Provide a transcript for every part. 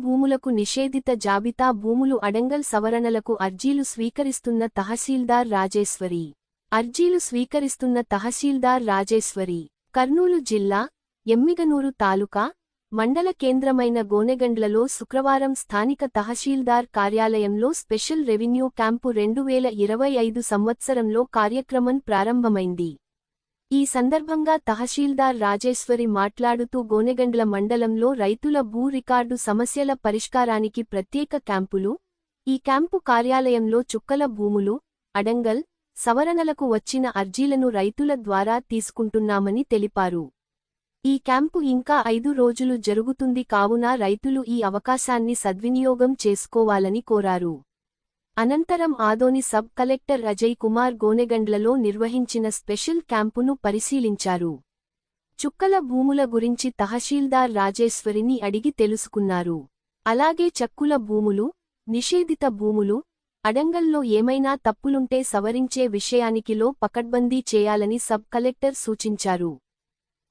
భూములకు నిషేధిత జాబితా భూములు అడంగల్ సవరణలకు అర్జీలు స్వీకరిస్తున్న తహసీల్దార్ రాజేశ్వరి. కర్నూలు జిల్లా ఎమ్మిగనూరు తాలూకా మండల కేంద్రమైన గోనెగండ్లలో శుక్రవారం స్థానిక తహసీల్దార్ కార్యాలయంలో స్పెషల్ రెవెన్యూ క్యాంపు 2025 సంవత్సరంలో కార్యక్రమం ప్రారంభమైంది. ఈ సందర్భంగా తహసీల్దార్ రాజేశ్వరి మాట్లాడుతూ గోనెగండ్ల మండలంలో రైతుల భూ రికార్డు సమస్యల పరిష్కారానికి ప్రత్యేక క్యాంపులు, ఈ క్యాంపు కార్యాలయంలో చుక్కల భూములు, అడంగల్ సవరణలకు వచ్చిన అర్జీలను రైతుల ద్వారా తీసుకుంటున్నామని తెలిపారు. ఈ క్యాంపు ఇంకా 5 రోజులు జరుగుతుంది కావున రైతులు ఈ అవకాశాన్ని సద్వినియోగం చేసుకోవాలని కోరారు. అనంతరం ఆదోని సబ్ కలెక్టర్ అజయ్ కుమార్ గోనెగండ్లలో నిర్వహించిన స్పెషల్ క్యాంపును పరిశీలించారు. చుక్కల భూముల గురించి తహసీల్దార్ రాజేశ్వరిని అడిగి తెలుసుకున్నారు. అలాగే చక్కుల భూములు, నిషేధిత భూములు, అడంగల్లో ఏమైనా తప్పులుంటే సవరించే విషయానికిలో పకడ్బందీ చేయాలని సబ్ కలెక్టర్ సూచించారు.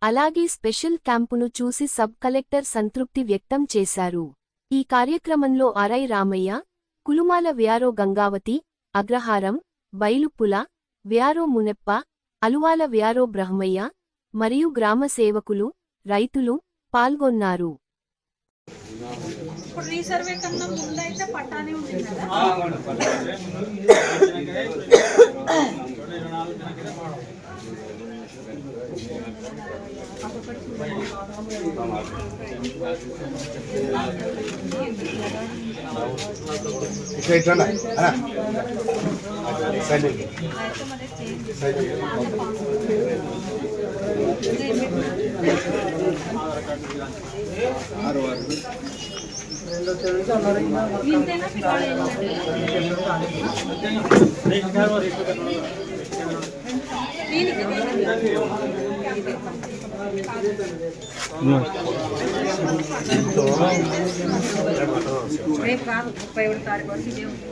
అలాగే స్పెషల్ క్యాంపును చూసి సబ్ కలెక్టర్ సంతృప్తి వ్యక్తం చేశారు. ఈ కార్యక్రమంలో ఆర్ఐ రామయ్య, కులుమాల వ్యారో గంగావతి, అగ్రహారం, బైలుపుల వ్యారో మునెప్ప, అలువాల వ్యారో బ్రహ్మయ్య మరియు గ్రామ సేవకులు, రైతులు పాల్గొన్నారు. రేపు కాదు 31 తారీఖు వరకు ఇదే ఉంటుంది.